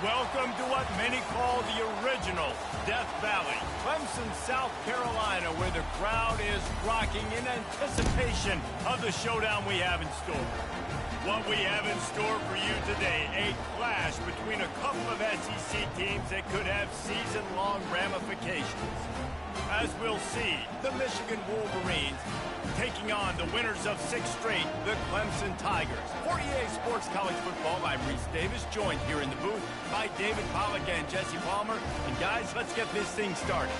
Welcome to what many call the original Death Valley, Clemson, South Carolina, where the crowd is rocking in anticipation of the showdown we have in store. What we have in store for you today, a clash between a couple of SEC teams that could have season-long ramifications. As we'll see, the Michigan Wolverines taking on the winners of 6 straight, the Clemson Tigers. For EA Sports College Football, I'm Reese Davis, joined here in the booth by David Pollack and Jesse Palmer. And guys, let's get this thing started.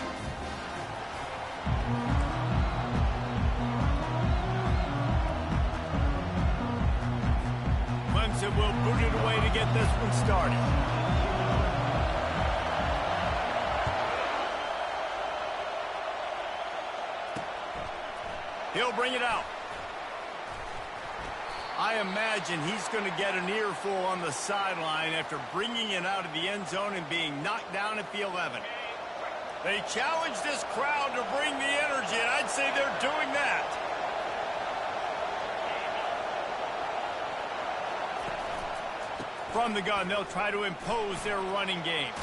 Clemson will boot it away to get this one started. He'll bring it out. I imagine he's going to get an earful on the sideline after bringing it out of the end zone and being knocked down at the 11. They challenge this crowd to bring the energy, and I'd say they're doing that. From the gun, they'll try to impose their running game.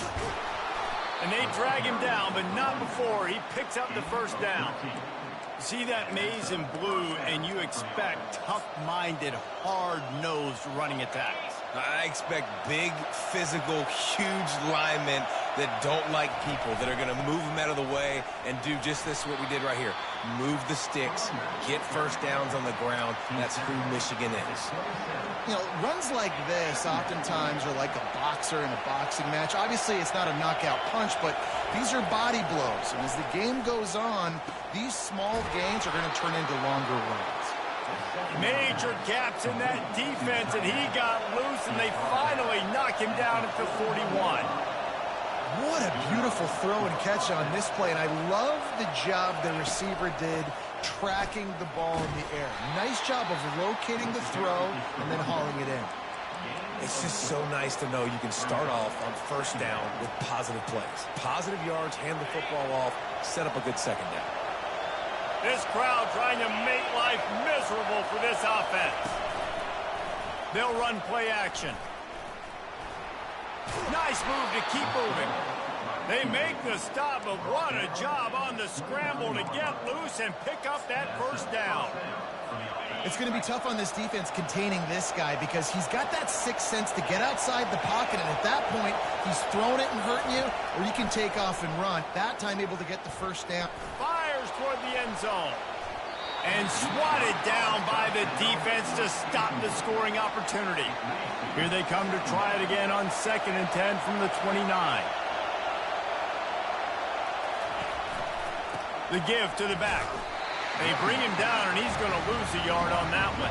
And they drag him down, but not before he picks up the first down. See that maze in blue, and you expect tough-minded, hard-nosed running attacks. I expect big, physical, huge linemen that don't like people, that are going to move them out of the way and do just this, what we did right here. Move the sticks, get first downs on the ground. That's who Michigan is. You know, runs like this oftentimes are like a boxer in a boxing match. Obviously, it's not a knockout punch, but these are body blows. And as the game goes on, these small gains are going to turn into longer runs. Major gaps in that defense, and he got loose, and they finally knock him down at the 41. What a beautiful throw and catch on this play, and I love the job the receiver did tracking the ball in the air. Nice job of locating the throw and then hauling it in. It's just so nice to know you can start off on first down with positive plays. Positive yards, hand the football off, set up a good second down. This crowd trying to make life miserable for this offense. They'll run play action. Nice move to keep moving. They make the stop, but what a job on the scramble to get loose and pick up that first down. It's going to be tough on this defense containing this guy because he's got that sixth sense to get outside the pocket, and at that point, he's throwing it and hurting you, or you can take off and run. That time able to get the first down. Fires toward the end zone. And swatted down by the defense to stop the scoring opportunity. Here they come to try it again on 2nd and 10 from the 29. The give to the back. They bring him down, and he's going to lose a yard on that one.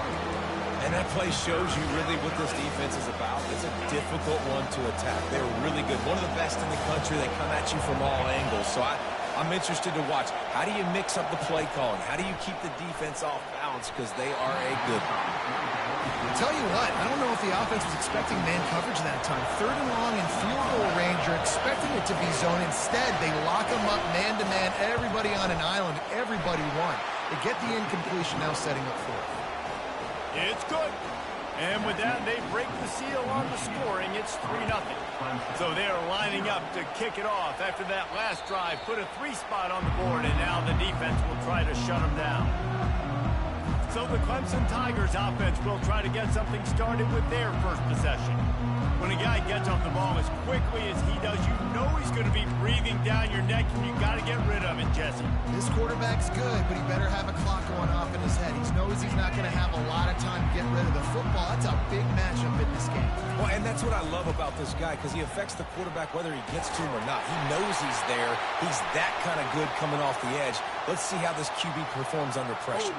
And that play shows you really what this defense is about. It's a difficult one to attack. They're really good. One of the best in the country. They come at you from all angles. So I'm interested to watch. How do you mix up the play calling? How do you keep the defense off balance? Because they are a good one. I'll tell you what, I don't know if the offense was expecting man coverage that time. 3rd and long in field goal range, you're expecting it to be zone. Instead, they lock them up man-to-man, everybody on an island, everybody won. They get the incompletion, now setting up 4th. It's good. And with that, they break the seal on the scoring. It's 3-0. So they're lining up to kick it off after that last drive. Put a 3 spot on the board, and now the defense will try to shut them down. So the Clemson Tigers offense will try to get something started with their first possession. When a guy gets off the ball as quickly as he does, you know he's going to be breathing down your neck, and you got to get rid of it, Jesse. This quarterback's good, but he better have a clock going off in his head. He knows he's not going to have a lot of time to get rid of the football. That's a big matchup in this game. Well, and that's what I love about this guy, because he affects the quarterback whether he gets to him or not. He knows he's there. He's that kind of good coming off the edge. Let's see how this QB performs under pressure.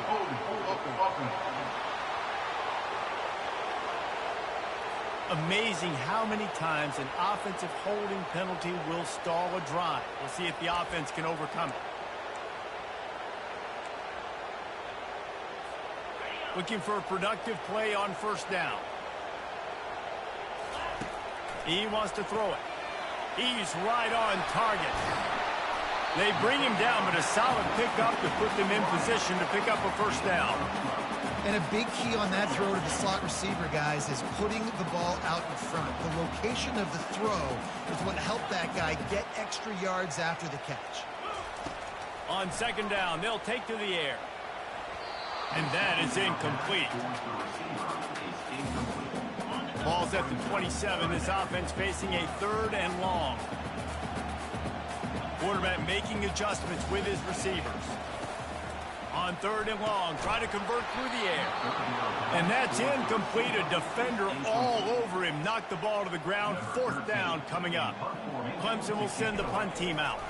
Amazing how many times an offensive holding penalty will stall a drive. We'll see if the offense can overcome it. Looking for a productive play on first down. He wants to throw it. He's right on target. They bring him down, but a solid pickup to put them in position to pick up a first down. And a big key on that throw to the slot receiver, guys, is putting the ball out in front. The location of the throw is what helped that guy get extra yards after the catch. On second down, they'll take to the air. And that is incomplete. Ball's at the 27. This offense facing a third and long. Quarterback making adjustments with his receivers. On third and long, try to convert through the air. And that's incomplete. A defender all over him. Knocked the ball to the ground. Fourth down coming up. Clemson will send the punt team out.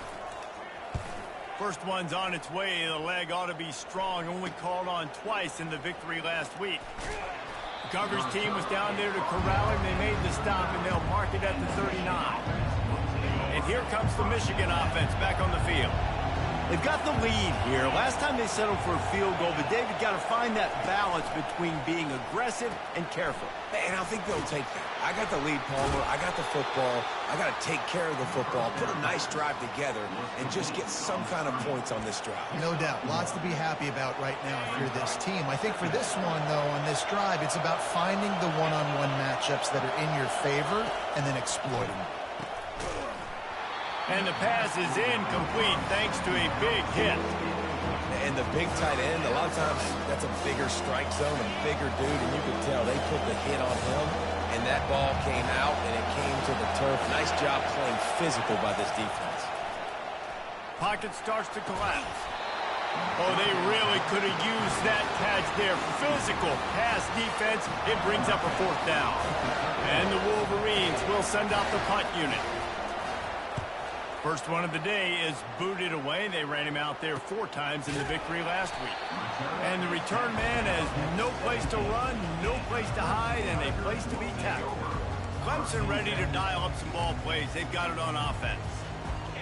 First one's on its way. The leg ought to be strong. Only called on twice in the victory last week. The coverage team was down there to corral him. They made the stop, and they'll mark it at the 39. And here comes the Michigan offense back on the field. They've got the lead here. Last time they settled for a field goal, but David got to find that balance between being aggressive and careful. And I think they'll take that. I got the lead, Palmer. I got the football. I got to take care of the football, put a nice drive together, and just get some kind of points on this drive. No doubt. Lots to be happy about right now if you're this team. I think for this one, though, on this drive, it's about finding the one-on-one matchups that are in your favor and then exploiting them. And the pass is incomplete thanks to a big hit. And the big tight end, a lot of times that's a bigger strike zone, a bigger dude, and you can tell they put the hit on him, and that ball came out, and it came to the turf. Nice job playing physical by this defense. Pocket starts to collapse. Oh, they really could have used that catch there. Physical pass defense. It brings up a fourth down. And the Wolverines will send out the punt unit. First one of the day is booted away. They ran him out there 4 times in the victory last week. And the return man has no place to run, no place to hide, and a place to be tackled. Clemson ready to dial up some ball plays. They've got it on offense.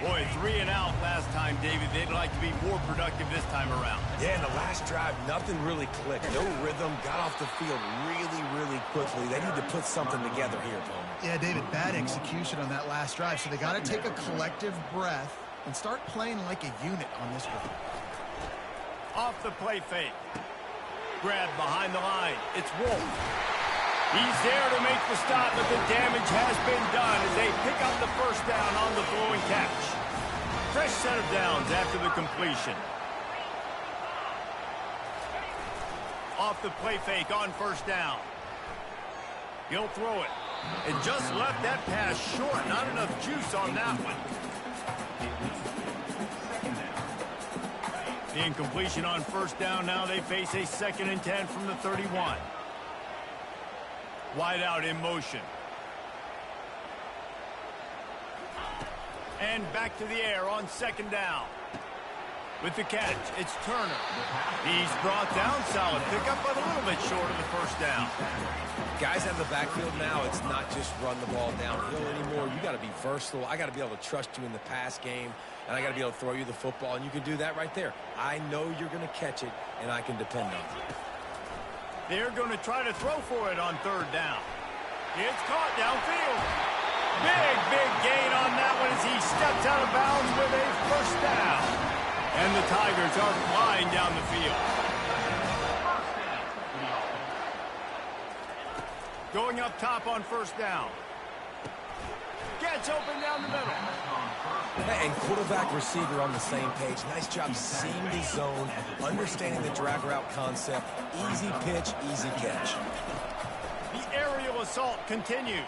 Boy, 3 and out last time, David. They'd like to be more productive this time around. Yeah, in the last drive, nothing really clicked. No rhythm, got off the field really, really quickly. They need to put something together here, Palmer. Yeah, David, bad execution on that last drive, so they got to take a collective breath and start playing like a unit on this drive. Off the play fake. Grab behind the line. It's Wolf. He's there to make the stop, but the damage has been done as they pick up the first down on the throwing catch. Fresh set of downs after the completion. Off the play fake on first down. He'll throw it. And just left that pass short. Not enough juice on that one. The incompletion on first down. Now they face a 2nd and 10 from the 31. Wide out in motion. And back to the air on second down. With the catch, it's Turner. He's brought down. Solid pickup, but a little bit short of the first down. Guys out of the backfield now, it's not just run the ball downhill anymore. You got to be versatile. I got to be able to trust you in the pass game, and I got to be able to throw you the football, and you can do that right there. I know you're going to catch it, and I can depend on you. They're going to try to throw for it on third down. It's caught downfield. Big gain on that one as he steps out of bounds with a first down. And the Tigers are flying down the field. Going up top on first down. Gets open down the middle. And quarterback receiver on the same page. Nice job seeing the zone, understanding the drag route concept. Easy pitch, easy catch. The aerial assault continues.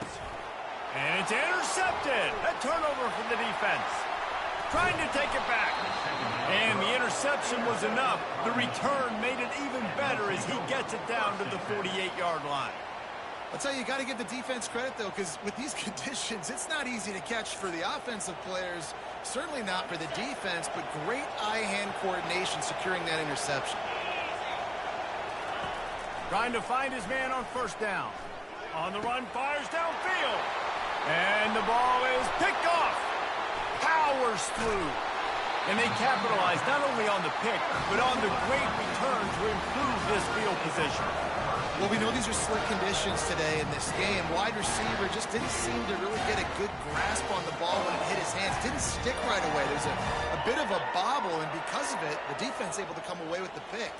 And it's intercepted. A turnover for the defense. Trying to take it back. And the interception was enough. The return made it even better as he gets it down to the 48-yard line. I'll tell you, you got to give the defense credit, though, because with these conditions, it's not easy to catch for the offensive players. Certainly not for the defense, but great eye-hand coordination securing that interception. Trying to find his man on first down. On the run, fires downfield. And the ball is picked off. Powers through. And they capitalize not only on the pick, but on the great return to improve this field position. Well, we know these are slick conditions today in this game. Wide receiver just didn't seem to really get a good grasp on the ball when it hit his hands. Didn't stick right away. There's a bit of a bobble, and because of it, the defense able to come away with the pick.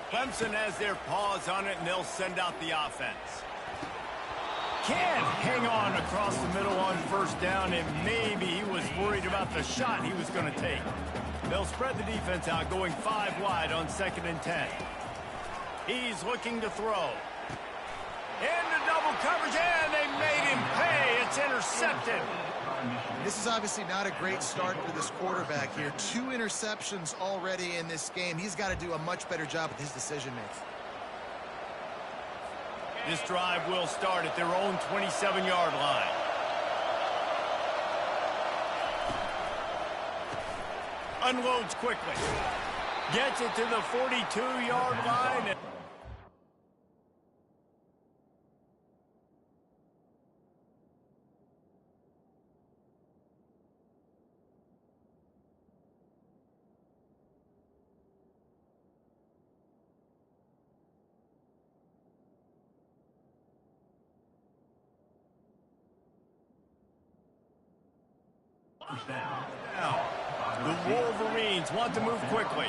Clemson has their paws on it, and they'll send out the offense. Can't hang on across the middle on first down, and maybe he was worried about the shot he was going to take. They'll spread the defense out, going 5 wide on 2nd and 10. He's looking to throw. Into double coverage, and they made him pay. It's intercepted. This is obviously not a great start for this quarterback here. 2 interceptions already in this game. He's got to do a much better job with his decision-making. This drive will start at their own 27-yard line. Unloads quickly. Gets it to the 42-yard line. Now, the Wolverines want to move quickly.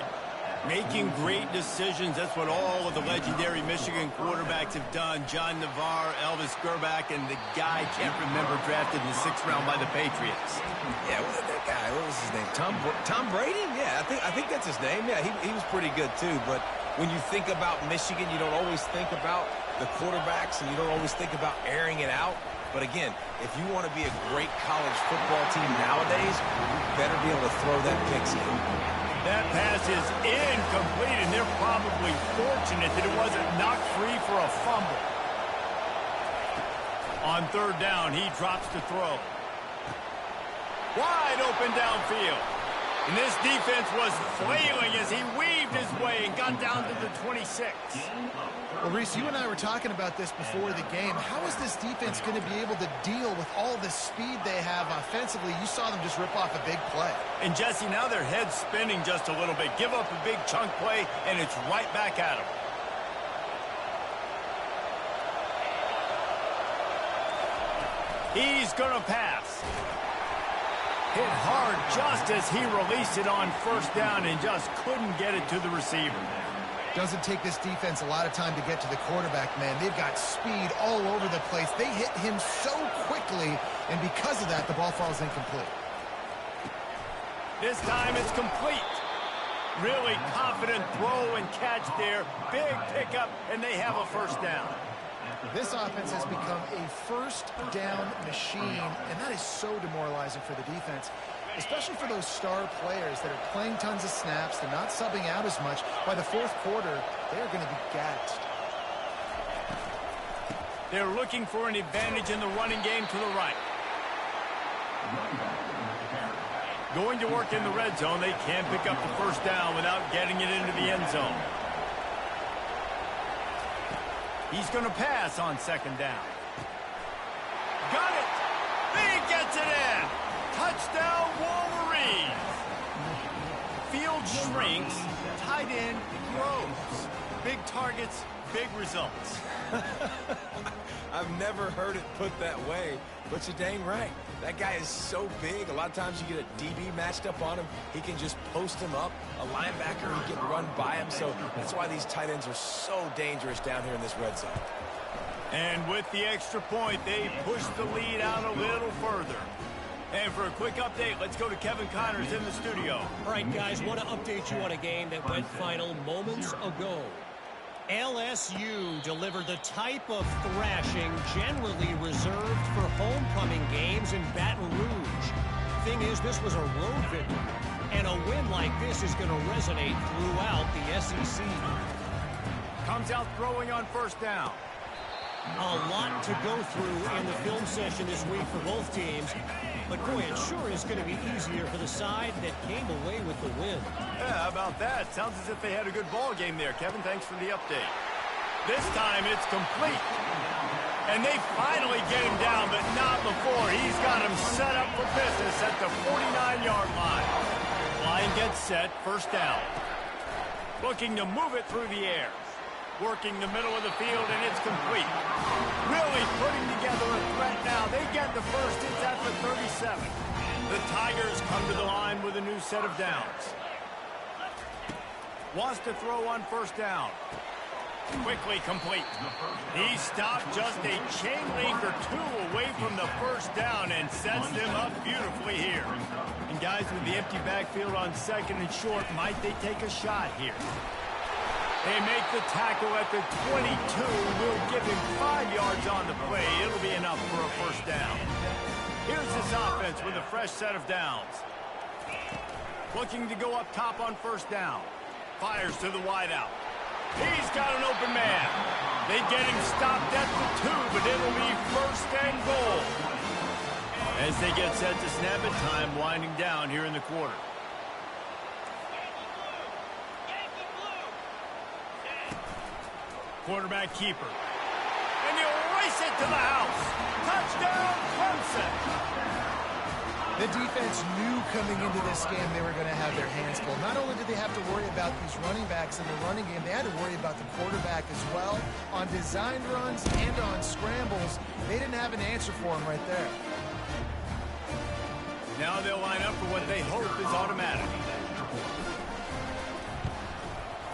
Making great decisions, that's what all of the legendary Michigan quarterbacks have done. John Navarre, Elvis Gerbach, and the guy, can't remember, drafted in the 6th round by the Patriots. Yeah, what was that guy? What was his name? Tom Brady? Yeah, I think that's his name. Yeah, he was pretty good too. But when you think about Michigan, you don't always think about the quarterbacks, and you don't always think about airing it out. But again, if you want to be a great college football team nowadays, you better be able to throw that pick in. That pass is incomplete, and they're probably fortunate that it wasn't knocked free for a fumble. On 3rd down, he drops to throw. Wide open downfield. And this defense was flailing as he weaved his way and got down to the 26. Well, Reese, you and I were talking about this before the game. How is this defense going to be able to deal with all the speed they have offensively? You saw them just rip off a big play. And, Jesse, now their head's spinning just a little bit. Give up a big chunk play, and it's right back at them. He's going to pass. Hit hard just as he released it on 1st down and just couldn't get it to the receiver. Doesn't take this defense a lot of time to get to the quarterback, man. They've got speed all over the place. They hit him so quickly, and because of that, the ball falls incomplete. This time it's complete. Really confident throw and catch there. Big pickup, and they have a 1st down. This offense has become a 1st down machine, and that is so demoralizing for the defense, especially for those star players that are playing tons of snaps. They're not subbing out as much. By the 4th quarter, they are going to be gassed. They're looking for an advantage in the running game to the right. Going to work in the red zone. They can't pick up the 1st down without getting it into the end zone. He's going to pass on 2nd down. Got it! He gets it in! Touchdown, Wolverines! Field shrinks, tight end grows. Big targets, big results. I've never heard it put that way, but you're dang right. That guy is so big. A lot of times you get a DB matched up on him. He can just post him up. A linebacker, he can run by him. So that's why these tight ends are so dangerous down here in this red zone. And with the extra point, they push the lead out a little further. And for a quick update, let's go to Kevin Connors in the studio. All right, guys, want to update you on a game that went final moments ago. LSU delivered the type of thrashing generally reserved for homecoming games in Baton Rouge. Thing is, this was a road victory, and a win like this is going to resonate throughout the SEC. Comes out throwing on 1st down. A lot to go through in the film session this week for both teams. But, boy, it sure is going to be easier for the side that came away with the win. Yeah, how about that? Sounds as if they had a good ball game there, Kevin. Thanks for the update. This time it's complete. And they finally get him down, but not before. He's got him set up for business at the 49-yard line. Line gets set, 1st down. Looking to move it through the air. Working the middle of the field, and it's complete. Really putting together a threat now. They get the first. It's at the 37. The Tigers come to the line with a new set of downs. Wants to throw on first down. Quickly complete. He stopped just a chain link or two away from the first down and sets them up beautifully here. And guys, with the empty backfield on second and short, might they take a shot here? They make the tackle at the 22. We'll give him 5 yards on the play. It'll be enough for a first down. Here's this offense with a fresh set of downs. Looking to go up top on first down. Fires to the wideout. He's got an open man. They get him stopped at the 2, but it'll be first and goal. As they get set to snap it, time winding down here in the quarter. Quarterback keeper. And he'll race it to the house. Touchdown, Clemson. The defense knew coming into this game they were going to have their hands full. Not only did they have to worry about these running backs in the running game, they had to worry about the quarterback as well. On designed runs and on scrambles, they didn't have an answer for him right there. Now they'll line up for what they hope is automatic.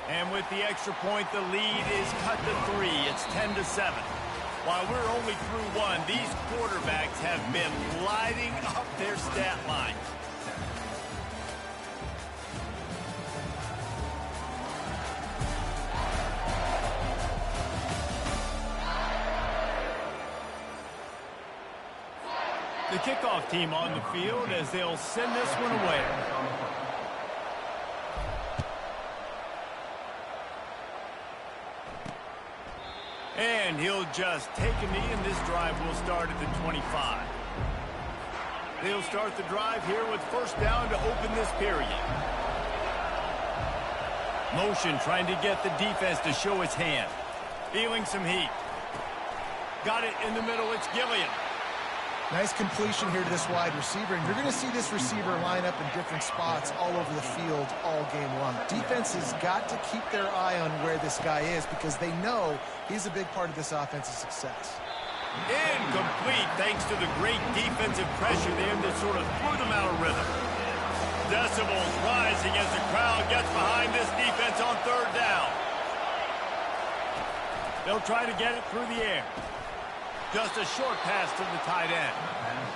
And with the extra point, the lead is cut to 3. It's 10-7. While we're only through 1, these quarterbacks have been lighting up their stat line. The kickoff team on the field as they'll send this one away. And he'll just take a knee, and this drive will start at the 25. They'll start the drive here with first down to open this period. Motion trying to get the defense to show its hand. Feeling some heat. Got it in the middle. It's Gilliam. Nice completion here to this wide receiver, and you're going to see this receiver line up in different spots all over the field all game long. Defense has got to keep their eye on where this guy is because they know he's a big part of this offense's success. Incomplete thanks to the great defensive pressure there that sort of threw them out of rhythm. Decibels rising as the crowd gets behind this defense on third down. They'll try to get it through the air. Just a short pass to the tight end.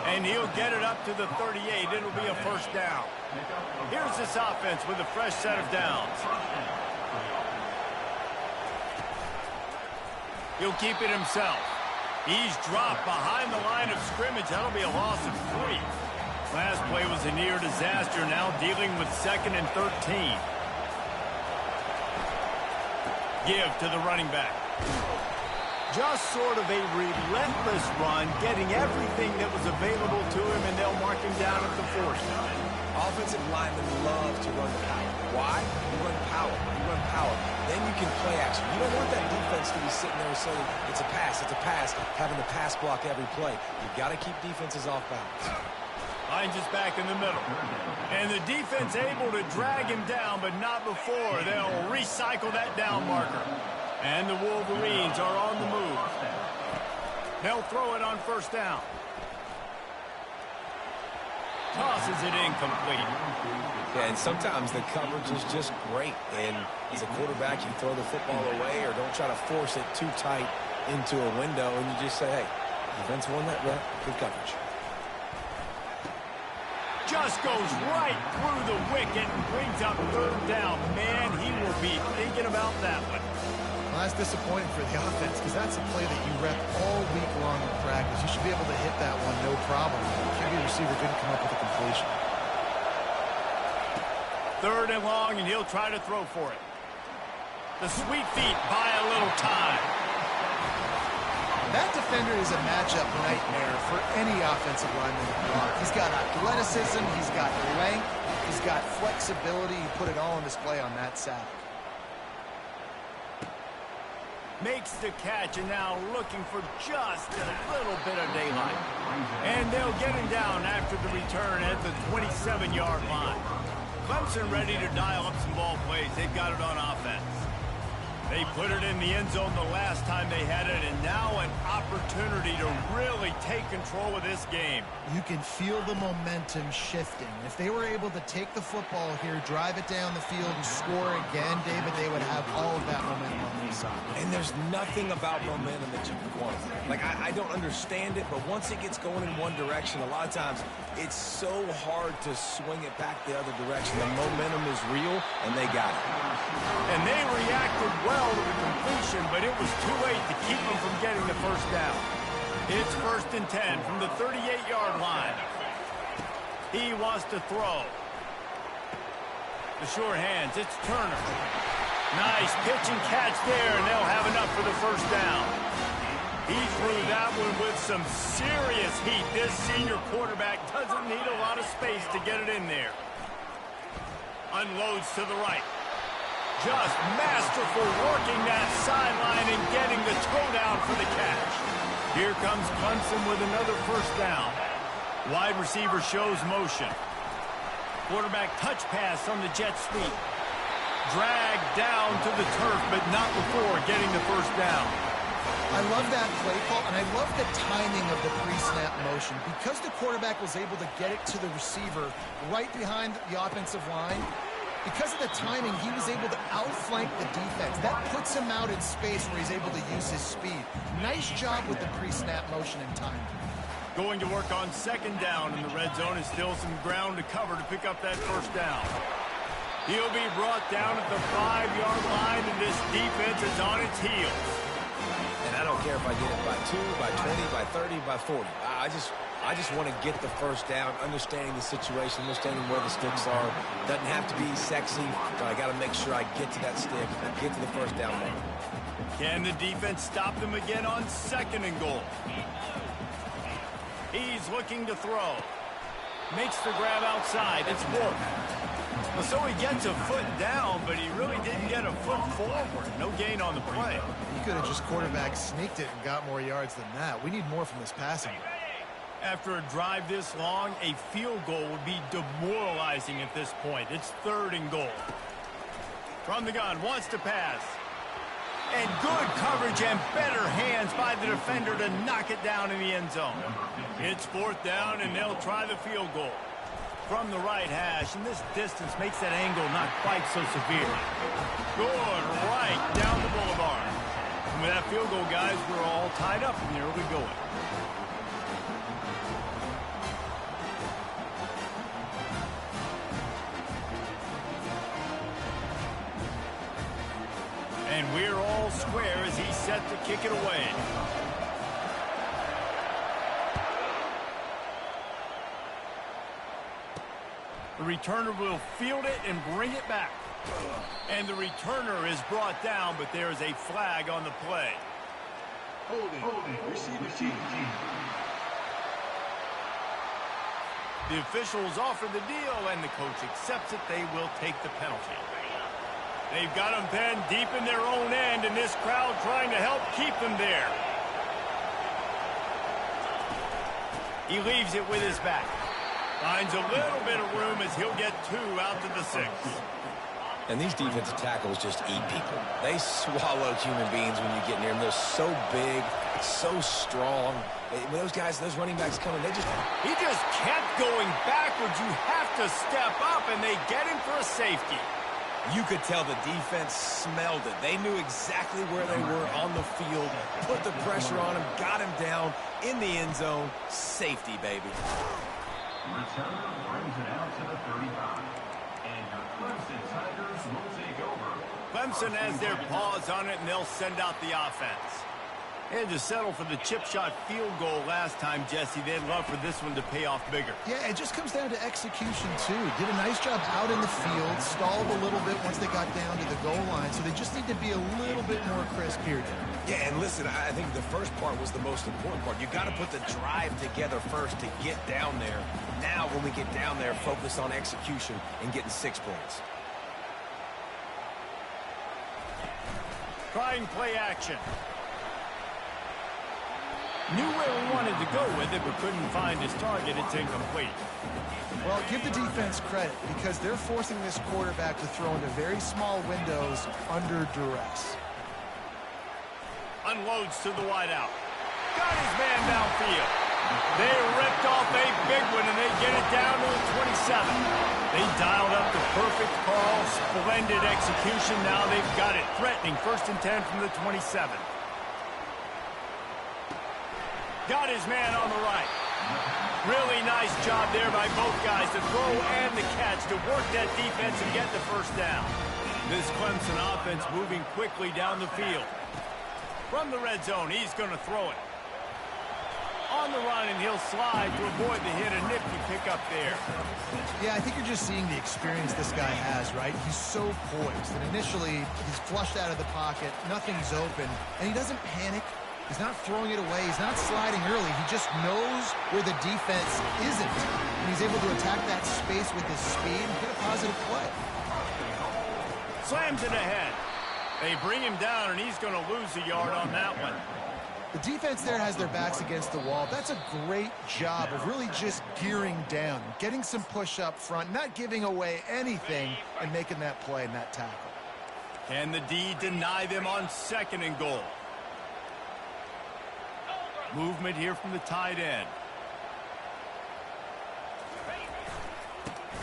And he'll get it up to the 38. It'll be a first down. Here's this offense with a fresh set of downs. He'll keep it himself. He's dropped behind the line of scrimmage. That'll be a loss of 3. Last play was a near disaster. Now dealing with 2nd and 13. Give to the running back. Just sort of a relentless run, getting everything that was available to him, and they'll mark him down at the 40. Offensive linemen love to run power. Why? You run power. You run power. Then you can play action. You don't want that defense to be sitting there saying, it's a pass, having to pass block every play. You've got to keep defenses off balance. Line's just back in the middle. And the defense able to drag him down, but not before. They'll recycle that down marker. And the Wolverines are on the move. They'll throw it on first down. Tosses it incomplete. Yeah, and sometimes the coverage is just great. And as a quarterback, you throw the football away or don't try to force it too tight into a window, and you just say, hey, defense won that rep. Good coverage. Just goes right through the wicket and brings up third down. Man, he will be thinking about that one. Well, that's disappointing for the offense because that's a play that you rep all week long in practice. You should be able to hit that one no problem. The QB receiver didn't come up with a completion. 3rd and long, and he'll try to throw for it. The sweet feet buy a little time. That defender is a matchup nightmare for any offensive lineman to block. He's got athleticism, he's got length, he's got flexibility. He put it all on display on that sack. Makes the catch, and now looking for just a little bit of daylight. And they'll get him down after the return at the 27-yard line. Clemson ready to dial up some ball plays. They've got it on offense. They put it in the end zone the last time they had it, and now an opportunity to really take control of this game. You can feel the momentum shifting. If they were able to take the football here, drive it down the field, and score again, David, they would have all of that momentum on their side. And there's nothing about momentum that you can quantify. Like, I don't understand it, but once it gets going in one direction, a lot of times it's so hard to swing it back the other direction. The momentum is real, and they got it. And they reacted well to the completion, but it was too late to keep them from getting the first down. It's 1st and 10 from the 38-yard line. He wants to throw. The sure hands, it's Turner. Nice pitch and catch there, and they'll have enough for the first down. He threw that one with some serious heat. This senior quarterback doesn't need a lot of space to get it in there. Unloads to the right. Just masterful working that sideline and getting the toe down for the catch. Here comes Clemson with another first down. Wide receiver shows motion. Quarterback touch pass on the jet sweep. Dragged down to the turf, but not before getting the first down. I love that play call, and I love the timing of the pre-snap motion. Because the quarterback was able to get it to the receiver right behind the offensive line, because of the timing, he was able to outflank the defense. That puts him out in space where he's able to use his speed. Nice job with the pre-snap motion and timing. Going to work on 2nd down in the red zone, and still some ground to cover to pick up that first down. He'll be brought down at the 5-yard line, and this defense is on its heels. And I don't care if I get it by 2, by 20, by 30, by 40. I just want to get the first down, understanding the situation, understanding where the sticks are. Doesn't have to be sexy, but I got to make sure I get to that stick, get to the first down moment. Can the defense stop them again on 2nd and goal? He's looking to throw. Makes the grab outside. It's Wolf. Well, so he gets a foot down, but he really didn't get a foot forward. No gain on the play. He could have just quarterback sneaked it and got more yards than that. We need more from this passing. After a drive this long, a field goal would be demoralizing at this point. It's 3rd and goal. From the gun, wants to pass. And good coverage and better hands by the defender to knock it down in the end zone. It's 4th down, and they'll try the field goal. From the right hash, and this distance makes that angle not quite so severe. Good, right down the boulevard. And with that field goal, guys, we're all tied up in the early going. And we're all square as he's set to kick it away. The returner will field it and bring it back. And the returner is brought down, but there is a flag on the play. Holding, receiver team. The officials offer the deal, and the coach accepts it. They will take the penalty. They've got them pinned deep in their own end, and this crowd trying to help keep them there. He leaves it with his back. Finds a little bit of room as he'll get 2 out to the 6. And these defensive tackles just eat people. They swallow human beings when you get near them. They're so big, so strong. When those guys, those running backs come in, He just kept going backwards. You have to step up, and they get him for a safety. You could tell the defense smelled it. They knew exactly where they were on the field, put the pressure on him, got him down in the end zone. Safety, baby. Returner brings it out to the 35. And your Clemson Tigers will take over. Clemson has their paws on it, and they'll send out the offense. They had to settle for the chip shot field goal last time, Jesse. They'd love for this one to pay off bigger. Yeah, it just comes down to execution, too. Did a nice job out in the field, stalled a little bit once they got down to the goal line, so they just need to be a little bit more crisp here. Yeah, and listen, I think the first part was the most important part. You got to put the drive together first to get down there. Now, when we get down there, focus on execution and getting 6 points. Trying play action. Knew where he wanted to go with it, but couldn't find his target. It's incomplete. Well, give the defense credit because they're forcing this quarterback to throw into very small windows under duress. Unloads to the wideout. Got his man downfield. They ripped off a big one, and they get it down to the 27. They dialed up the perfect call. Splendid execution. Now they've got it. Threatening 1st and 10 from the 27. Got his man on the right. Really nice job there by both guys, the throw and the catch, to work that defense and get the first down. This Clemson offense moving quickly down the field. From the red zone, he's going to throw it. On the run, and he'll slide to avoid the hit. A nifty pickup there. Yeah, I think you're just seeing the experience this guy has, right? He's so poised. And initially, he's flushed out of the pocket. Nothing's open. And he doesn't panic. He's not throwing it away. He's not sliding early. He just knows where the defense isn't. And he's able to attack that space with his speed and get a positive play. Slams it ahead. They bring him down, and he's going to lose a yard on that one. The defense there has their backs against the wall. That's a great job of really just gearing down, getting some push up front, not giving away anything, and making that play and that tackle. Can the D deny them on 2nd and goal? Movement here from the tight end.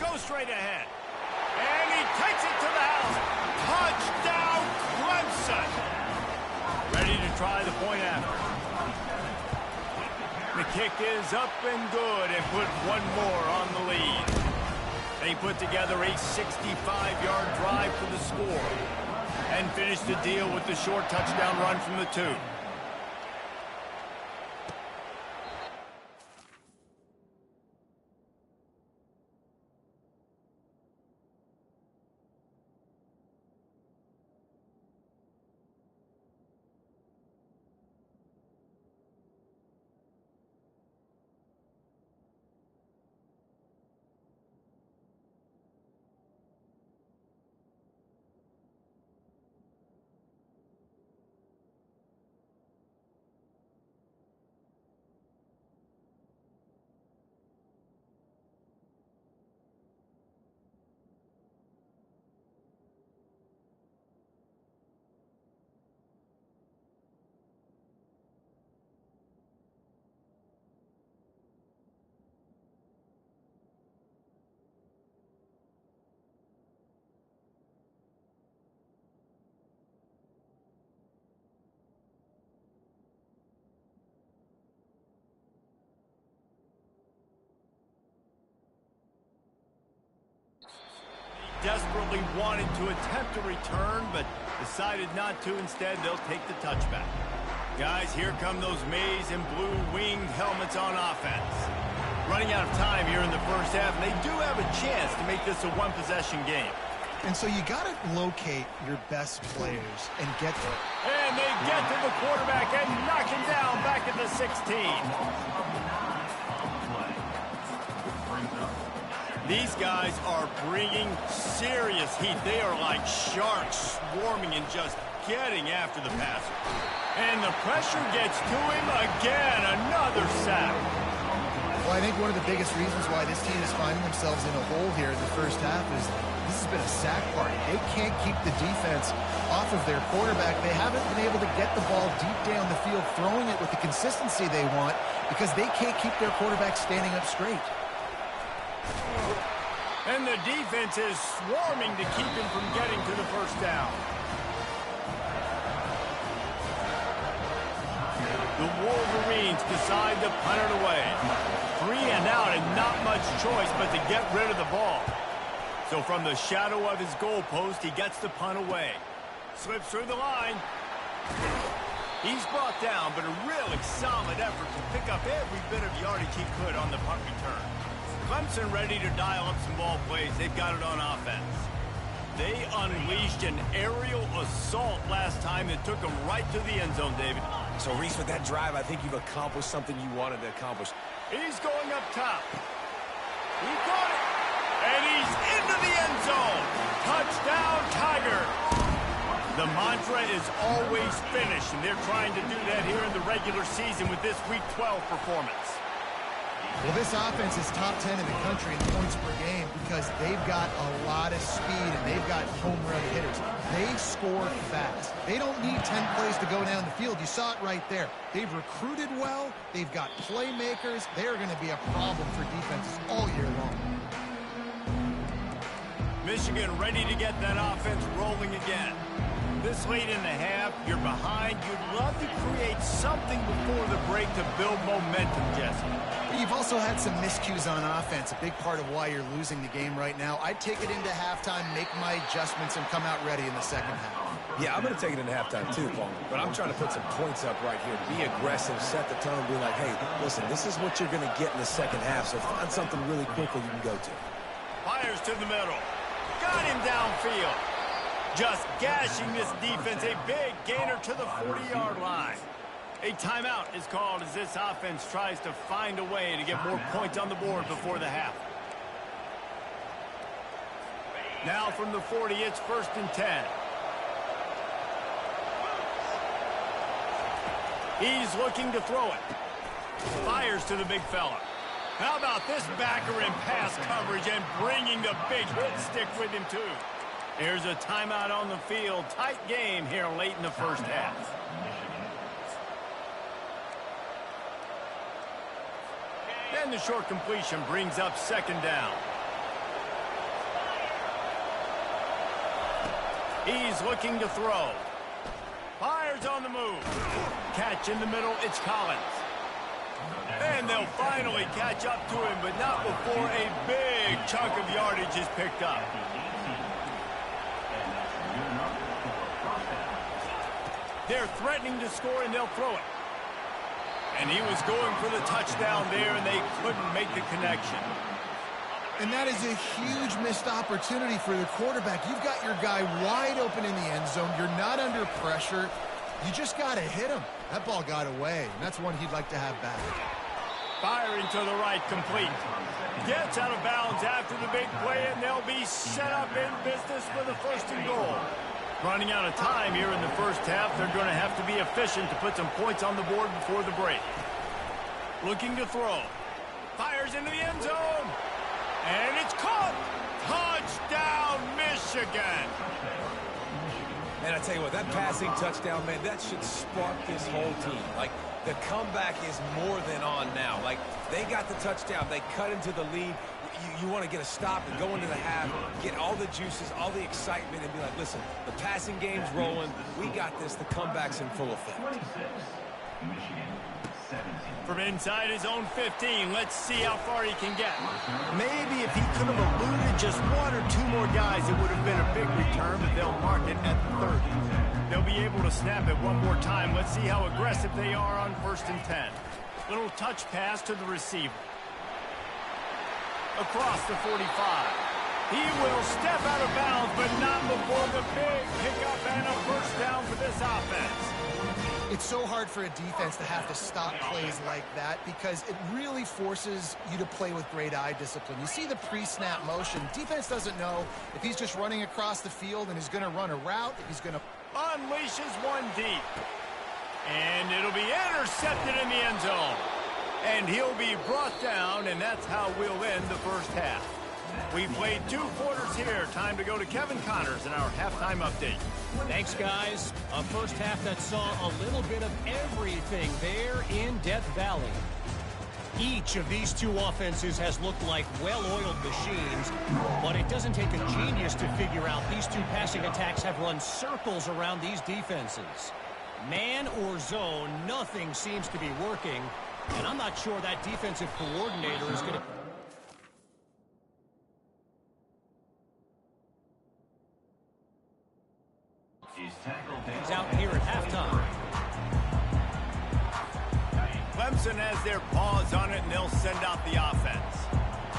Goes straight ahead. And he takes it to the house. Touchdown, Clemson. Ready to try the point after. The kick is up and good, and put one more on the lead. They put together a 65-yard drive for the score and finish the deal with the short touchdown run from the 2. Desperately wanted to attempt a return, but decided not to. Instead, they'll take the touchback. Guys, here come those maize and blue winged helmets on offense. Running out of time here in the first half, and they do have a chance to make this a one-possession game. And so you got to locate your best players and get them. And they get to the quarterback and knock him down back at the 16. These guys are bringing serious heat. They are like sharks swarming and just getting after the passer. And the pressure gets to him again. Another sack. Well, I think one of the biggest reasons why this team is finding themselves in a hole here in the first half is this has been a sack party. They can't keep the defense off of their quarterback. They haven't been able to get the ball deep down the field, throwing it with the consistency they want because they can't keep their quarterback standing up straight. And the defense is swarming to keep him from getting to the first down. The Wolverines decide to punt it away. 3 and out and not much choice but to get rid of the ball. So from the shadow of his goalpost, he gets the punt away. Slips through the line. He's brought down, but a really solid effort to pick up every bit of yardage he could on the punt return. Clemson ready to dial up some ball plays. They've got it on offense. They unleashed an aerial assault last time that took them right to the end zone, David. So, Reese, with that drive, I think you've accomplished something you wanted to accomplish. He's going up top. He got it. And he's into the end zone. Touchdown, Tigers. The mantra is always finish, and they're trying to do that here in the regular season with this Week 12 performance. Well, this offense is top 10 in the country in points per game because they've got a lot of speed and they've got home run hitters. They score fast. They don't need 10 plays to go down the field. You saw it right there. They've recruited well. They've got playmakers. They're going to be a problem for defenses all year long. Michigan ready to get that offense rolling again. This late in the half, you're behind. You'd love to create something before the break to build momentum, Jesse. You've also had some miscues on offense, a big part of why you're losing the game right now. I'd take it into halftime, make my adjustments, and come out ready in the second half. Yeah, I'm going to take it into halftime too, Paul. But I'm trying to put some points up right here. Be aggressive, set the tone, be like, hey, listen, this is what you're going to get in the second half, so find something really quickly you can go to. Fires to the middle. Got him downfield. Just gashing this defense, a big gainer to the 40-yard line. A timeout is called as this offense tries to find a way to get more points on the board before the half. Now from the 40, it's 1st and 10. He's looking to throw it. Fires to the big fella. How about this backer in pass coverage and bringing the big hit stick with him, too? Here's a timeout on the field. Tight game here late in the first half. And the short completion brings up 2nd down. He's looking to throw. Fires on the move. Catch in the middle, it's Collins. And they'll finally catch up to him, but not before a big chunk of yardage is picked up. They're threatening to score, and they'll throw it. And he was going for the touchdown there, and they couldn't make the connection. And that is a huge missed opportunity for the quarterback. You've got your guy wide open in the end zone. You're not under pressure. You just got to hit him. That ball got away, and that's one he'd like to have back. Firing to the right, complete. Gets out of bounds after the big play, and they'll be set up in business for the 1st and goal. Running out of time here in the first half, they're going to have to be efficient to put some points on the board before the break. Looking to throw. Fires into the end zone. And it's caught. Touchdown, Michigan. And I tell you what, that passing touchdown, man, that should spark this whole team. Like, the comeback is more than on now. Like, they got the touchdown. They cut into the lead. You want to get a stop and go into the half, get all the juices, all the excitement, and be like, listen, the passing game's rolling. We got this. The comeback's in full effect. From inside his own 15, let's see how far he can get. Maybe if he could have eluded just 1 or 2 more guys, it would have been a big return, but they'll mark it at the 30. They'll be able to snap it one more time. Let's see how aggressive they are on 1st and 10. Little touch pass to the receiver. Across the 45. He will step out of bounds, but not before the big pickup and a 1st down for this offense. It's so hard for a defense to have to stop plays like that because it really forces you to play with great eye discipline. You see the pre-snap motion. Defense doesn't know if he's just running across the field and he's going to run a route, if he's going to unleashes one deep. And it'll be intercepted in the end zone. And he'll be brought down, and that's how we'll end the first half. We played 2 quarters here. Time to go to Kevin Connors in our halftime update. Thanks, guys. A first half that saw a little bit of everything there in Death Valley. Each of these 2 offenses has looked like well-oiled machines, but it doesn't take a genius to figure out these 2 passing attacks have run circles around these defenses. Man or zone, nothing seems to be working, and I'm not sure that defensive coordinator is going to... He's out here at halftime. Clemson has their paws on it, and they'll send out the offense.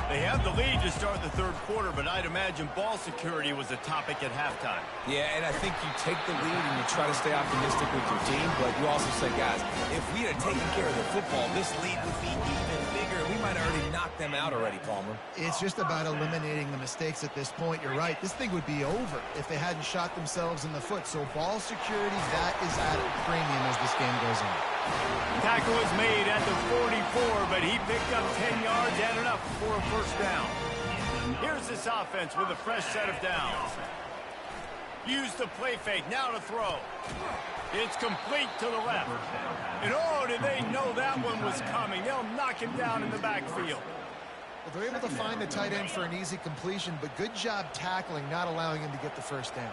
They have the lead to start the 3rd quarter, but I'd imagine ball security was a topic at halftime. Yeah, and I think you take the lead and you try to stay optimistic with your team, but you also say, guys, if we had taken care of the football, this lead would be even bigger. We might have already knocked them out already, Palmer. It's just about eliminating the mistakes at this point. You're right. This thing would be over if they hadn't shot themselves in the foot. So ball security, that is at a premium as this game goes on. Tackle was made at the 44, but he picked up 10 yards and enough for a first down. Here's this offense with a fresh set of downs. Use the play fake, now to throw. It's complete to the left. And oh, did they know that one was coming. They'll knock him down in the backfield. Well, they're able to find the tight end for an easy completion, but good job tackling, not allowing him to get the first down.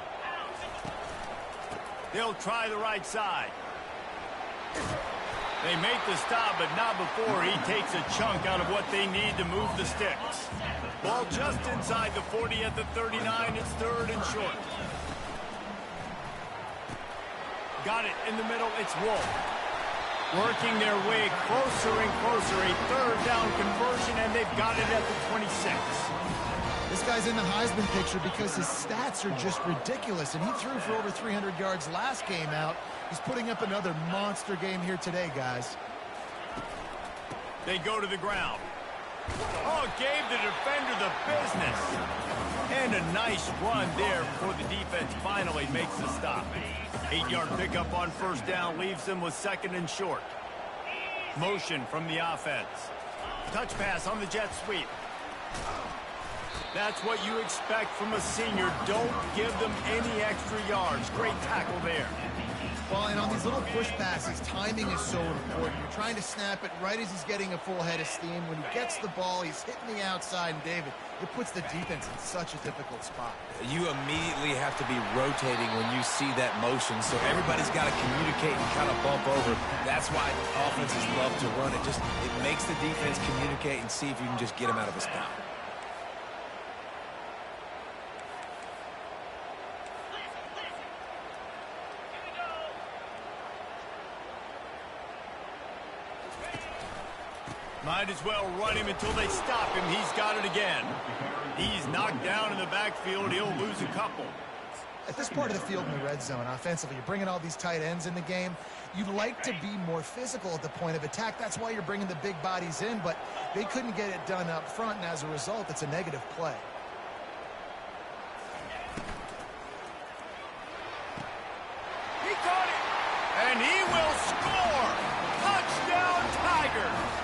They'll try the right side. They make the stop, but not before he takes a chunk out of what they need to move the sticks. Ball just inside the 40 at the 39. It's third and short. Got it in the middle. It's Wolf. Working their way closer and closer. A third down conversion, and they've got it at the 26. This guy's in the Heisman picture because his stats are just ridiculous, and he threw for over 300 yards last game out. He's putting up another monster game here today, guys. They go to the ground. Oh, gave the defender the business. And a nice run there before the defense finally makes the stop. 8-yard pickup on first down leaves them with second and short. Motion from the offense. Touch pass on the jet sweep. That's what you expect from a senior. Don't give them any extra yards. Great tackle there. Well, and on these little push passes, timing is so important. You're trying to snap it right as he's getting a full head of steam. When he gets the ball, he's hitting the outside, and David, it puts the defense in such a difficult spot. You immediately have to be rotating when you see that motion, so everybody's got to communicate and kind of bump over. That's why offenses love to run it. It makes the defense communicate and see if you can just get him out of his spot. Might as well run him until they stop him. He's got it again. He's knocked down in the backfield. He'll lose a couple. At this part of the field in the red zone, offensively, you're bringing all these tight ends in the game. You'd like to be more physical at the point of attack. That's why you're bringing the big bodies in, but they couldn't get it done up front, and as a result, it's a negative play. He caught it, and he will score. Touchdown, Tigers.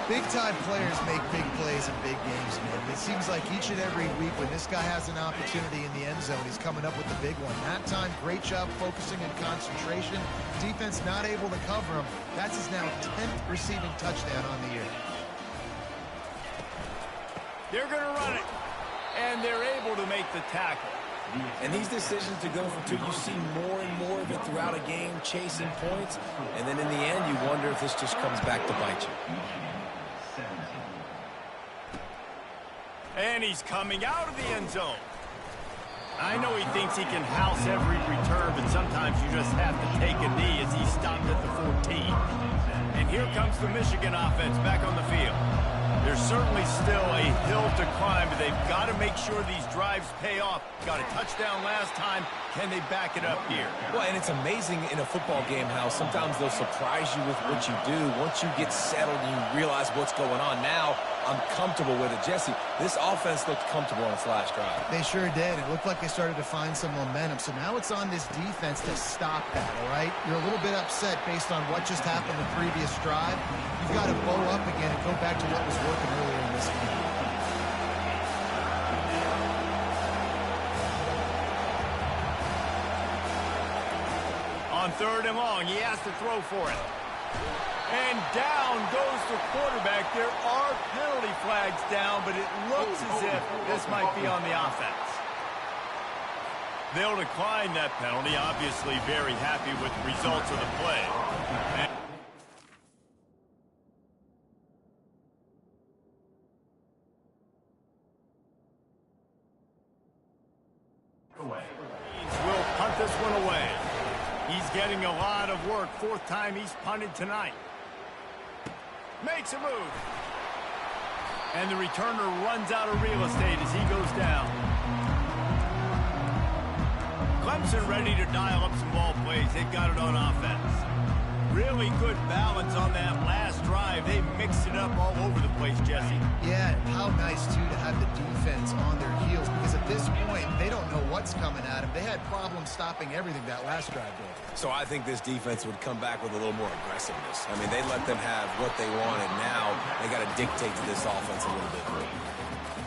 Big-time players make big plays in big games, man. It seems like each and every week when this guy has an opportunity in the end zone, he's coming up with the big one. That time, great job focusing and concentration. Defense not able to cover him. That's his now 10th receiving touchdown on the year. They're going to run it, and they're able to make the tackle. And these decisions to go for two, you see more and more of it throughout a game, chasing points, and then in the end, you wonder if this just comes back to bite you. And he's coming out of the end zone. I know he thinks he can house every return, but sometimes you just have to take a knee as he stopped at the 14. And here comes the Michigan offense back on the field. There's certainly still a hill to climb, but they've got to make sure these drives pay off. Got a touchdown last time. Can they back it up here? Well, and it's amazing in a football game how sometimes they'll surprise you with what you do. Once you get settled and you realize what's going on, now I'm comfortable with it. Jesse, this offense looked comfortable on its last drive. They sure did. It looked like they started to find some momentum. So now it's on this defense to stop that, all right? You're a little bit upset based on what just happened the previous drive. You've got to bow up again and go back to what was working earlier in this game. On third and long, he has to throw for it. And down goes the quarterback. There are penalty flags down, but it looks as if this might be on the offense. They'll decline that penalty, obviously very happy with the results of the play. Will punt this one away. He's getting a lot of work. Fourth time he's punted tonight. Makes a move. And the returner runs out of real estate as he goes down. Clemson ready to dial up some ball plays. They've got it on offense. Really good balance on that last drive. They mixed it up all over the place, Jesse. Yeah, how nice, too, to have the defense on their heels, because at this point, they don't know what's coming at them. They had problems stopping everything that last drive did. So I think this defense would come back with a little more aggressiveness. I mean, they let them have what they wanted. Now they got to dictate to this offense a little bit more.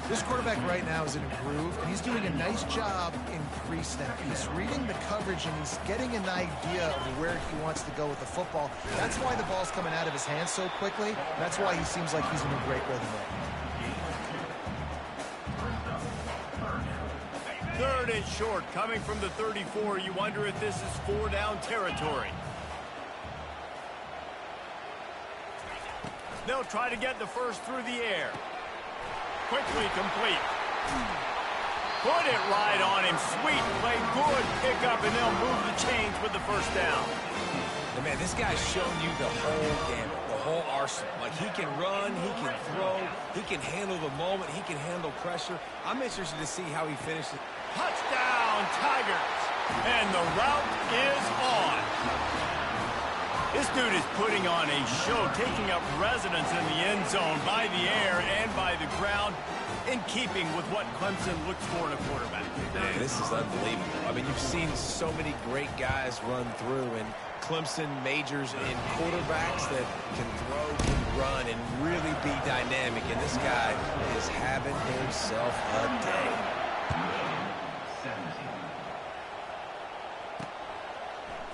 This quarterback right now is in a groove, and he's doing a nice job in pre-snap. He's reading the coverage, and he's getting an idea of where he wants to go with the football. That's why the ball's coming out of his hands so quickly. That's why he seems like he's in a great rhythm right now. Third and short, coming from the 34. You wonder if this is 4-down territory. They'll try to get the first through the air. Quickly complete. Put it right on him. Sweet play, good pickup, and they'll move the chains with the first down. And man, this guy's shown you the whole gamut, the whole arsenal. Like, he can run, he can throw, he can handle the moment, he can handle pressure. I'm interested to see how he finishes. Touchdown, Tigers. And the route is on. This dude is putting on a show, taking up residence in the end zone by the air and by the ground, in keeping with what Clemson looks for in a quarterback. Man, this is unbelievable. I mean, you've seen so many great guys run through, and Clemson majors in quarterbacks that can throw, can run, and really be dynamic. And this guy is having himself a day.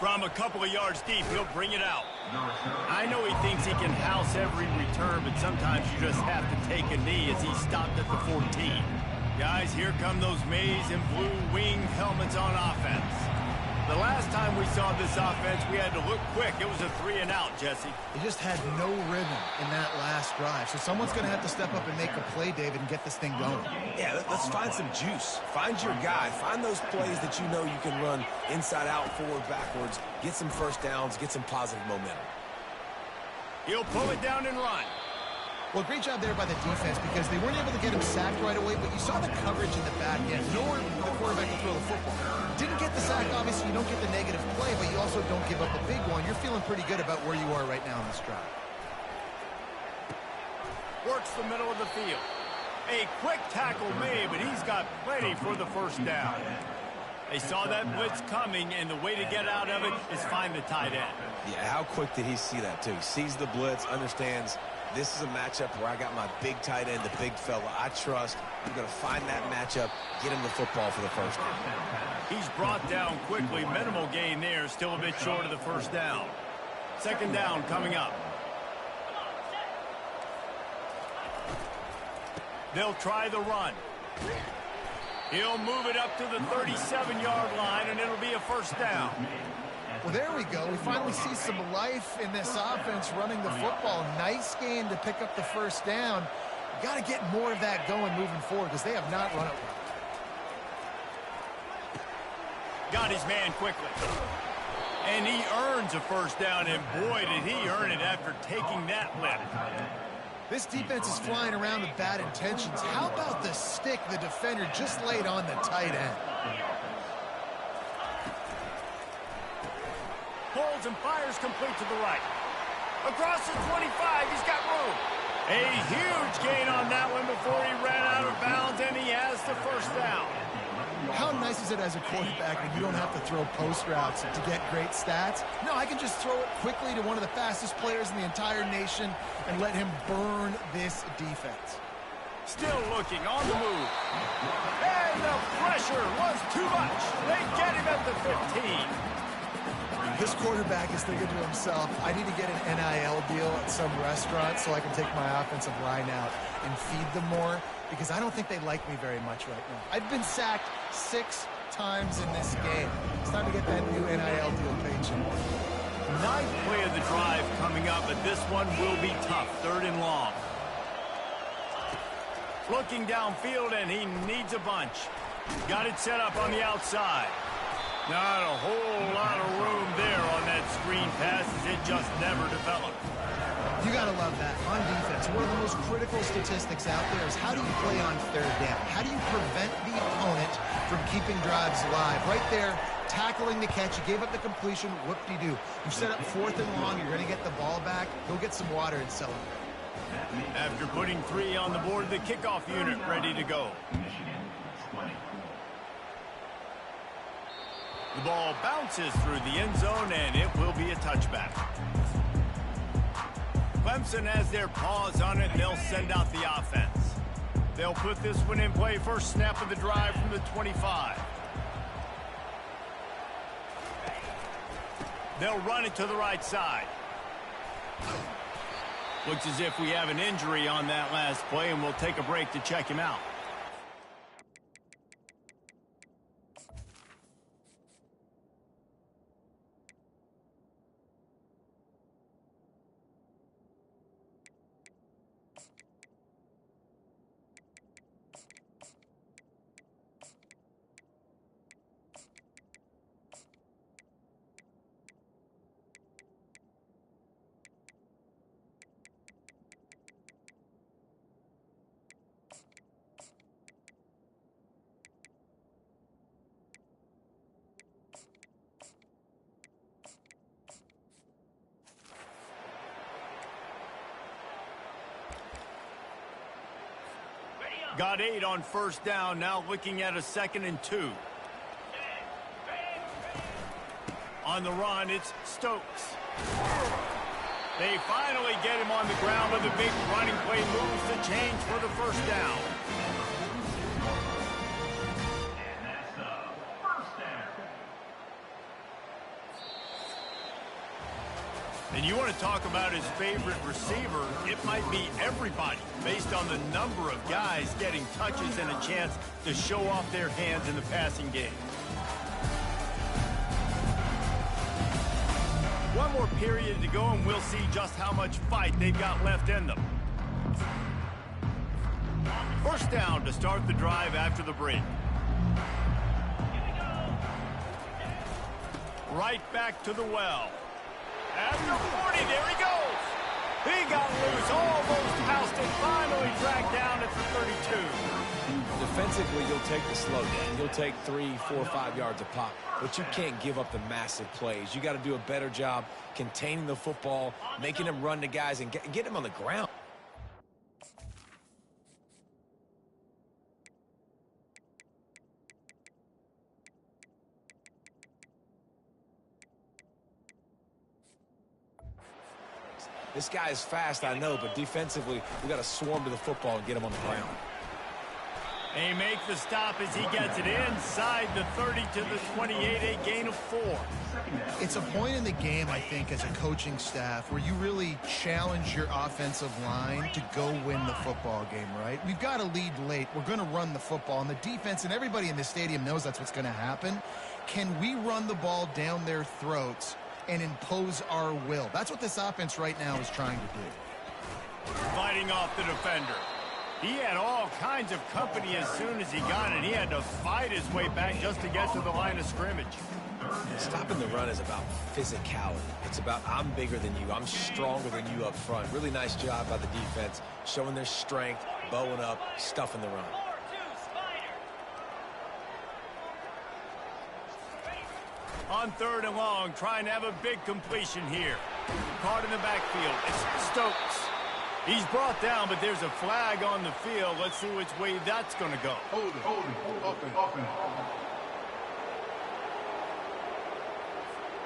From a couple of yards deep, he'll bring it out. I know he thinks he can house every return, but sometimes you just have to take a knee as he stopped at the 14. Guys, here come those maize and blue winged helmets on offense. The last time we saw this offense, we had to look quick. It was a 3-and-out, Jesse. They just had no rhythm in that last drive. So someone's going to have to step up and make a play, David, and get this thing going. Yeah, let's find some juice. Find your guy. Find those plays that you know you can run inside out, forward, backwards. Get some first downs. Get some positive momentum. He'll pull it down and run. Well, great job there by the defense, because they weren't able to get him sacked right away, but you saw the coverage in the back end. Nowhere for the quarterback to throw the football. Didn't get the sack, obviously. You don't get the negative play, but you also don't give up a big one. You're feeling pretty good about where you are right now in this drive. Works the middle of the field. A quick tackle made, but he's got plenty for the first down. They saw that blitz coming, and the way to get out of it is find the tight end. Yeah, how quick did he see that, too? He sees the blitz, understands this is a matchup where I got my big tight end, the big fella I trust. I'm going to find that matchup, get him the football for the first down. He's brought down quickly. Minimal gain there, still a bit short of the first down. Second down coming up. They'll try the run. He'll move it up to the 37-yard line, and it'll be a first down. Well, there we go. We finally see some life in this offense running the football. Nice game to pick up the first down. You got to get more of that going moving forward, because they have not run it well. Got his man quickly. And he earns a first down, and boy, did he earn it after taking that lift. This defense is flying around with bad intentions. How about the stick the defender just laid on the tight end? Pulls and fires complete to the right. Across the 25, he's got room. A huge gain on that one before he ran out of bounds, and he has the first down. How nice is it as a quarterback when you don't have to throw post routes to get great stats? No, I can just throw it quickly to one of the fastest players in the entire nation and let him burn this defense. Still looking on the move. And the pressure was too much. They get him at the 15. This quarterback is thinking to himself, I need to get an NIL deal at some restaurant so I can take my offensive line out and feed them more, because I don't think they like me very much right now. I've been sacked 6 times in this game. It's time to get that new NIL deal paycheck. Ninth play of the drive coming up, but this one will be tough. 3rd and long. Looking downfield, and he needs a bunch. Got it set up on the outside. Not a whole lot of room there on that screen pass, as it just never developed. You got to love that. On defense, one of the most critical statistics out there is how do you play on 3rd down? How do you prevent the opponent from keeping drives alive? Right there, tackling the catch. You gave up the completion. Whoop-de-doo. You set up 4th and long. You're going to get the ball back. Go get some water and celebrate. After putting 3 on the board, the kickoff unit ready to go. Michigan, 20. The ball bounces through the end zone, and it will be a touchback. Clemson has their paws on it, and they'll send out the offense. They'll put this one in play. First snap of the drive from the 25. They'll run it to the right side. Looks as if we have an injury on that last play, and we'll take a break to check him out. Got 8 on first down, now looking at a 2nd and 2. On the run, it's Stokes. They finally get him on the ground with a big running play, moves the change for the first down. And that's a first down. And you want to talk about his favorite receiver, it might be everybody, based on the number of guys getting touches and a chance to show off their hands in the passing game. One more period to go, and we'll see just how much fight they've got left in them. First down to start the drive after the break. Right back to the well. After 40, there he goes. He got loose, almost housed it, finally dragged down at the 32. Defensively, you'll take the slow down. You'll take 3, 4, 5 yards a pop, but you can't give up the massive plays. You got to do a better job containing the football, making them run to guys, and get them on the ground. This guy is fast, I know, but defensively, we got to swarm to the football and get him on the ground. They make the stop as he gets it inside the 30 to the 28, a gain of 4. It's a point in the game, I think, as a coaching staff where you really challenge your offensive line to go win the football game, right? We've got to lead late. We're going to run the football, and the defense and everybody in the stadium knows that's what's going to happen. Can we run the ball down their throats and impose our will? That's what this offense right now is trying to do. Fighting off the defender. He had all kinds of company as soon as he got it. He had to fight his way back just to get to the line of scrimmage. Stopping the run is about physicality. It's about I'm bigger than you. I'm stronger than you up front. Really nice job by the defense, showing their strength, bowing up, stuffing the run. On 3rd and long, trying to have a big completion here. Caught in the backfield. It's Stokes. He's brought down, but there's a flag on the field. Let's see which way that's going to go. Hold it.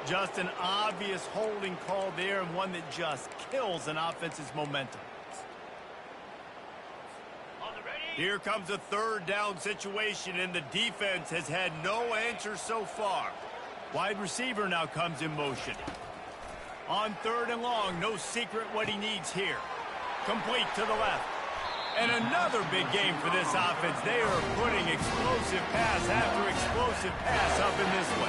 Just an obvious holding call there, and one that just kills an offense's momentum. Here comes a 3rd down situation, and the defense has had no answer so far. Wide receiver now comes in motion. On 3rd and long, no secret what he needs here. Complete to the left. And another big game for this offense. They are putting explosive pass after explosive pass up in this one.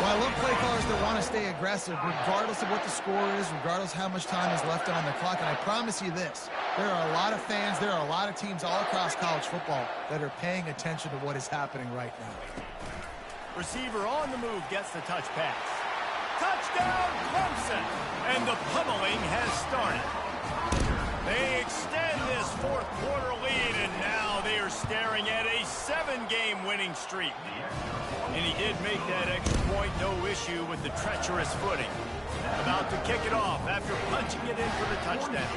Well, I love play callers that want to stay aggressive, regardless of what the score is, regardless of how much time is left on the clock. And I promise you this, there are a lot of fans, there are a lot of teams all across college football that are paying attention to what is happening right now. Receiver on the move gets the touch pass. Touchdown, Clemson! And the pummeling has started. They extend this 4th quarter lead, and now they are staring at a 7-game winning streak. And he did make that extra point, no issue with the treacherous footing. About to kick it off after punching it in for the touchdown.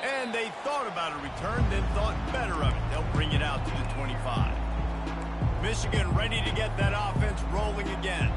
And they thought about a return, then thought better of it. They'll bring it out to the 25. Michigan ready to get that offense rolling again.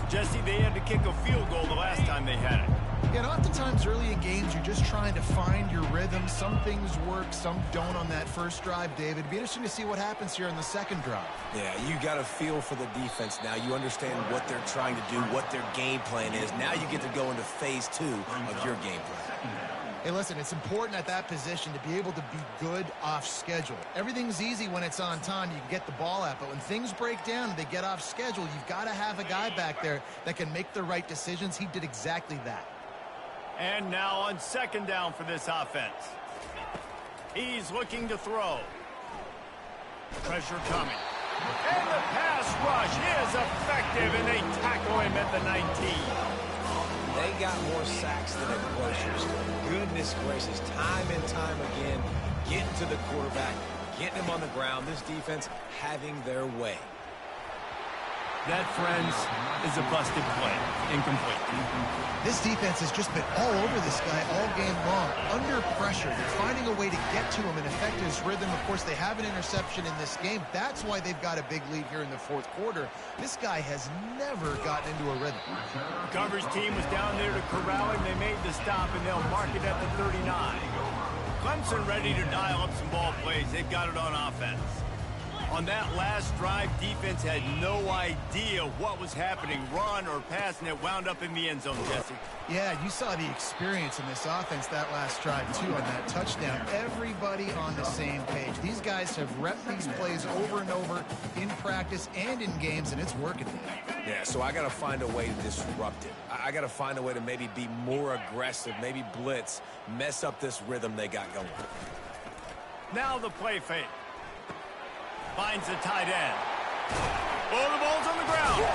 Jesse, they had to kick a field goal the last time they had it. Yeah, and oftentimes early in games, you're just trying to find your rhythm. Some things work, some don't on that first drive, David. It'd be interesting to see what happens here in the second drive. Yeah, you got a feel for the defense now. You understand what they're trying to do, what their game plan is. Now you get to go into phase 2 of your game plan. Hey, listen, it's important at that position to be able to be good off schedule. Everything's easy when it's on time. You can get the ball out. But when things break down and they get off schedule, you've got to have a guy back there that can make the right decisions. He did exactly that. And now on second down for this offense. He's looking to throw. Pressure coming. And the pass rush is effective, and they tackle him at the 19. They got more sacks than a grocery store. Goodness gracious, time and time again, getting to the quarterback, getting him on the ground. This defense having their way. That, friends, is a busted play. Incomplete. This defense has just been all over this guy all game long. Under pressure. They're finding a way to get to him and affect his rhythm. Of course, they have an interception in this game. That's why they've got a big lead here in the fourth quarter. This guy has never gotten into a rhythm. The coverage team was down there to corral him. They made the stop, and they'll mark it at the 39. Clemson ready to dial up some ball plays. They've got it on offense. On that last drive, defense had no idea what was happening, run or pass, and it wound up in the end zone, Jesse. Yeah, you saw the experience in this offense that last drive, too, on that touchdown. Everybody on the same page. These guys have repped these plays over and over in practice and in games, and it's working. Yeah, so I got to find a way to disrupt it. I got to find a way to maybe be more aggressive, maybe blitz, mess up this rhythm they got going. Now the play fake. Finds the tight end. Oh, the ball's on the ground.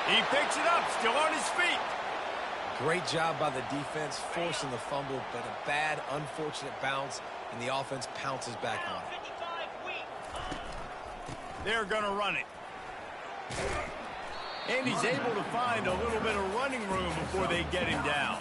He picks it up, still on his feet. Great job by the defense, forcing the fumble, but a bad, unfortunate bounce, and the offense pounces back on it. They're going to run it. And he's able to find a little bit of running room before they get him down.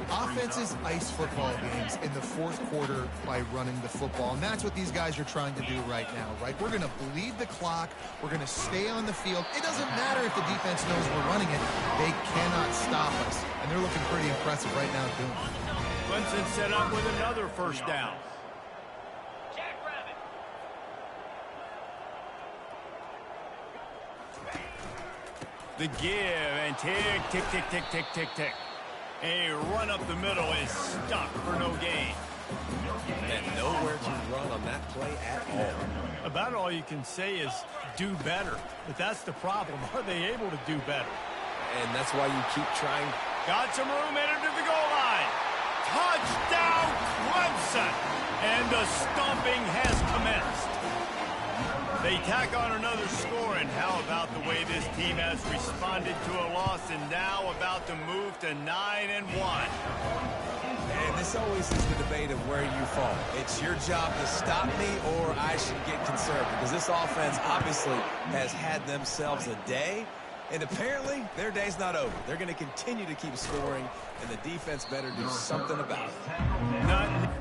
Offenses ice football games in the fourth quarter by running the football, and that's what these guys are trying to do right now, right? We're going to bleed the clock. We're going to stay on the field. It doesn't matter if the defense knows we're running it. They cannot stop us, and they're looking pretty impressive right now doing it. Clemson set up with another first down. The give and tick, tick, tick, tick, tick, tick, tick. A run up the middle is stuck for no gain. And nowhere to run on that play at all. About all you can say is do better. But that's the problem. Are they able to do better? And that's why you keep trying. Got some room headed to the goal line. Touchdown, Clemson! And the stomping has commenced. They tack on another score, and how about the way this team has responded to a loss and now about to move to 9-1? And this always is the debate of where you fall. It's your job to stop me or I should get conservative, because this offense obviously has had themselves a day, and apparently their day's not over. They're going to continue to keep scoring, and the defense better do something about it. Not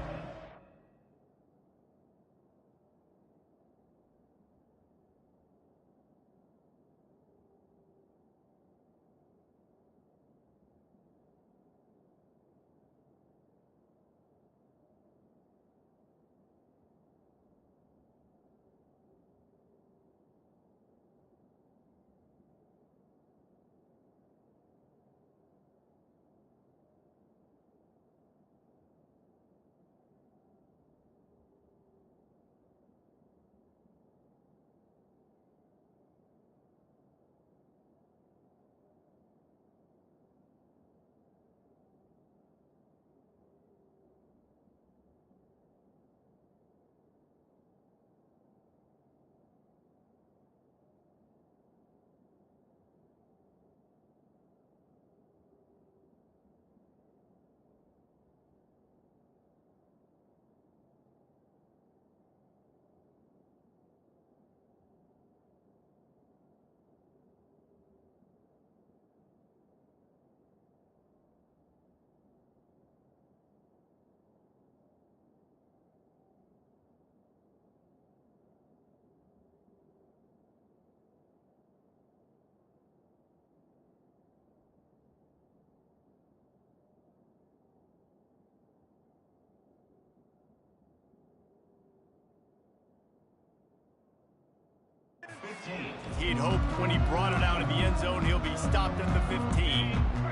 He'd hoped when he brought it out of the end zone, he'll be stopped at the 15.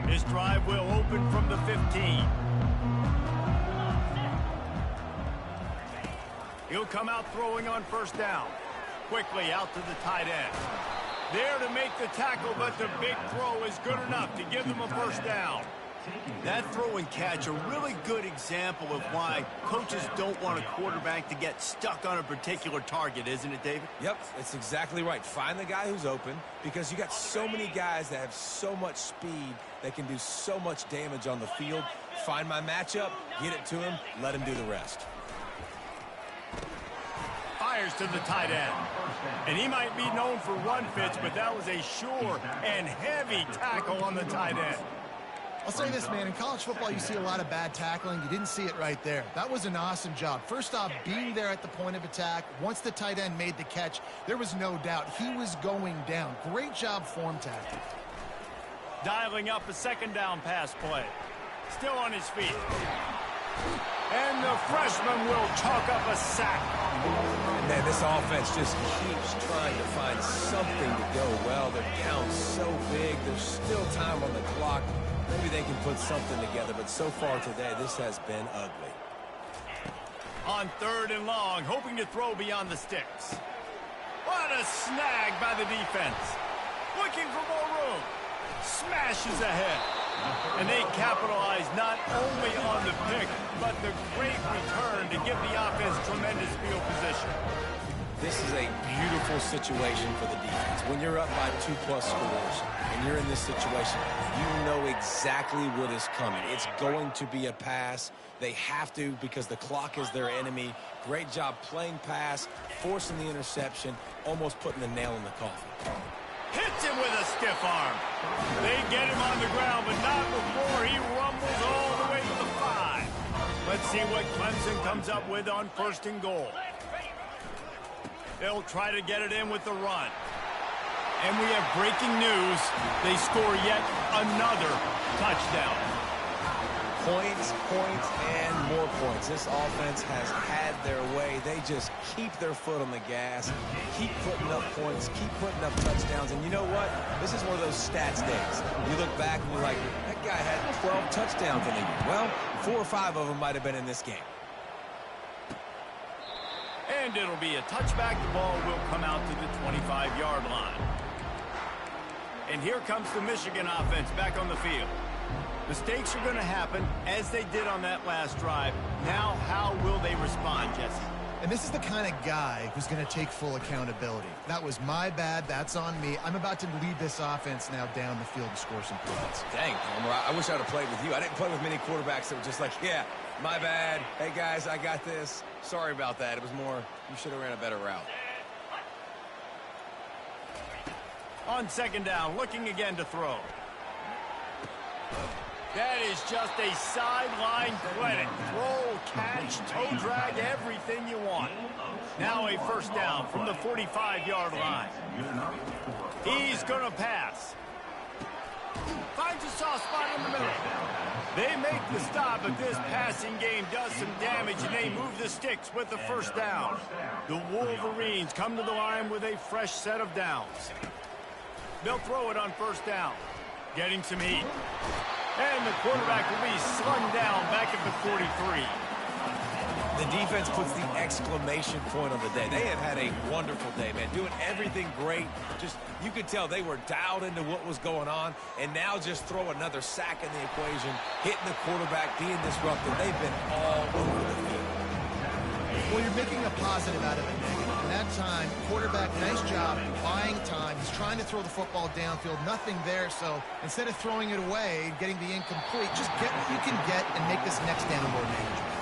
His drive will open from the 15. He'll come out throwing on first down. Quickly out to the tight end. There to make the tackle, but the big throw is good enough to give them a first down. That throw and catch, a really good example of why coaches don't want a quarterback to get stuck on a particular target, isn't it, David? Yep, it's exactly right. Find the guy who's open, because you got so many guys that have so much speed that can do so much damage on the field. Find my matchup, get it to him, let him do the rest. Fires to the tight end. And he might be known for run fits, but that was a sure and heavy tackle on the tight end. I'll say this, man. In college football, you see a lot of bad tackling. You didn't see it right there. That was an awesome job. First off, being there at the point of attack. Once the tight end made the catch, there was no doubt he was going down. Great job form tackling. Dialing up a second down pass play. Still on his feet. And the freshman will chalk up a sack. And man, this offense just keeps trying to find something to go well. They're down so big. There's still time on the clock. Maybe they can put something together, but so far today, this has been ugly. On third and long, hoping to throw beyond the sticks. What a snag by the defense. Looking for more room. Smashes ahead. And they capitalize not only on the pick, but the great return to give the offense tremendous field position. This is a beautiful situation for the defense. When you're up by 2+ scores and you're in this situation, you know exactly what is coming. It's going to be a pass. They have to, because the clock is their enemy. Great job playing pass, forcing the interception, almost putting the nail in the coffin. Hits him with a stiff arm. They get him on the ground, but not before he rumbles all the way to the 5. Let's see what Clemson comes up with on first and goal. They'll try to get it in with the run. And we have breaking news. They score yet another touchdown. Points, and more points. This offense has had their way. They just keep their foot on the gas, keep putting up points, keep putting up touchdowns. And you know what? This is one of those stats days. You look back and you're like, that guy had 12 touchdowns in the year. Well, 4 or 5 of them might have been in this game. And it'll be a touchback. The ball will come out to the 25-yard line. And here comes the Michigan offense back on the field. Mistakes are going to happen, as they did on that last drive. Now, how will they respond, Jesse? And this is the kind of guy who's going to take full accountability. That was my bad. That's on me. I'm about to lead this offense now down the field to score some points. Dang, Homer, I wish I would have played with you. I didn't play with many quarterbacks that were just like, yeah, my bad. Hey, guys, I got this. Sorry about that. It was more, you should have ran a better route. On second down, looking again to throw. That is just a sideline credit. Throw, catch, toe drag, everything you want. Now a first down from the 45-yard line. He's going to pass. Finds a soft spot in the middle. They make the stop, but this passing game does some damage, and they move the sticks with the first down. The Wolverines come to the line with a fresh set of downs. They'll throw it on first down. Getting some heat. And the quarterback will be slung down back at the 43. The defense puts the exclamation point on the day. They have had a wonderful day, man. Doing everything great. Just, you could tell they were dialed into what was going on. And now just throw another sack in the equation. Hitting the quarterback, being disruptive. They've been all over the field. Well, you're making a positive out of a negative. In that time, quarterback, nice job buying time. He's trying to throw the football downfield. Nothing there, so instead of throwing it away, getting the incomplete, just get what you can get and make this next down more manageable.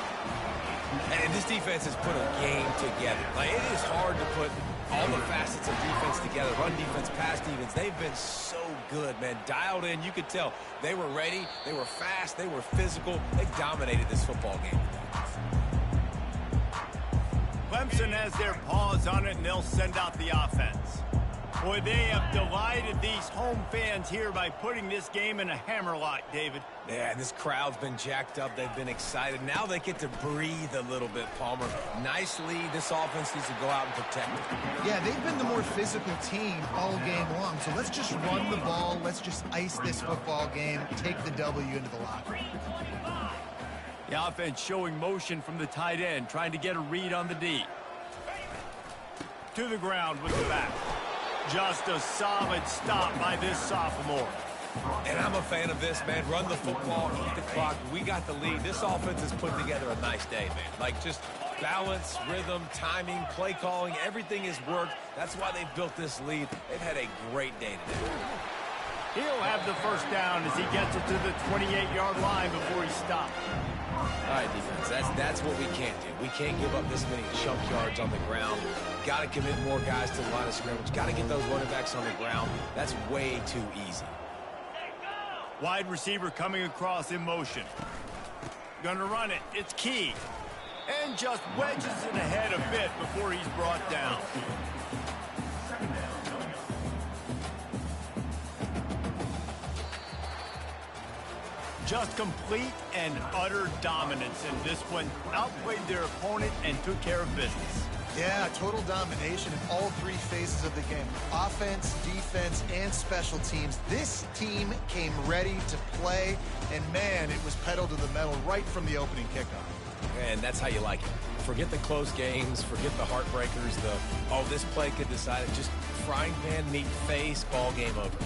And this defense has put a game together. Like, it is hard to put all the facets of defense together. Run defense, pass defense. They've been so good, man. Dialed in. You could tell they were ready. They were fast. They were physical. They dominated this football game. Clemson has their paws on it, and they'll send out the offense. Boy, they have delighted these home fans here by putting this game in a hammerlock, David. Yeah, this crowd's been jacked up. They've been excited. Now they get to breathe a little bit, Palmer. Nice lead. This offense needs to go out and protect it. Yeah, they've been the more physical team all game long. So let's just run the ball. Let's just ice this football game. Take the W into the locker. The offense showing motion from the tight end, trying to get a read on the D. To the ground with the back. Just a solid stop by this sophomore. And I'm a fan of this, man. Run the football, eat the clock. We got the lead. This offense has put together a nice day, man. Like, just balance, rhythm, timing, play calling, everything has worked. That's why they've built this lead. They've had a great day today. He'll have the first down as he gets it to the 28-yard line before he stops. All right, defense, that's what we can't do. We can't give up this many chunk yards on the ground. Got to commit more guys to the line of scrimmage. Got to get those running backs on the ground. That's way too easy. Wide receiver coming across in motion. Gonna run it. It's Key. And just wedges it ahead a bit before he's brought down. Just complete and utter dominance in this one. Outplayed their opponent and took care of business. Yeah, total domination in all three phases of the game. Offense, defense, and special teams. This team came ready to play, and man, it was pedal to the metal right from the opening kickoff. And that's how you like it. Forget the close games, forget the heartbreakers, this play could decide it. Just frying pan, meet face, ball game over.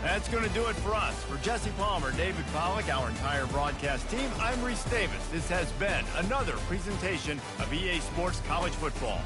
That's going to do it for us. For Jesse Palmer, David Pollack, our entire broadcast team, I'm Reese Davis. This has been another presentation of EA Sports College Football.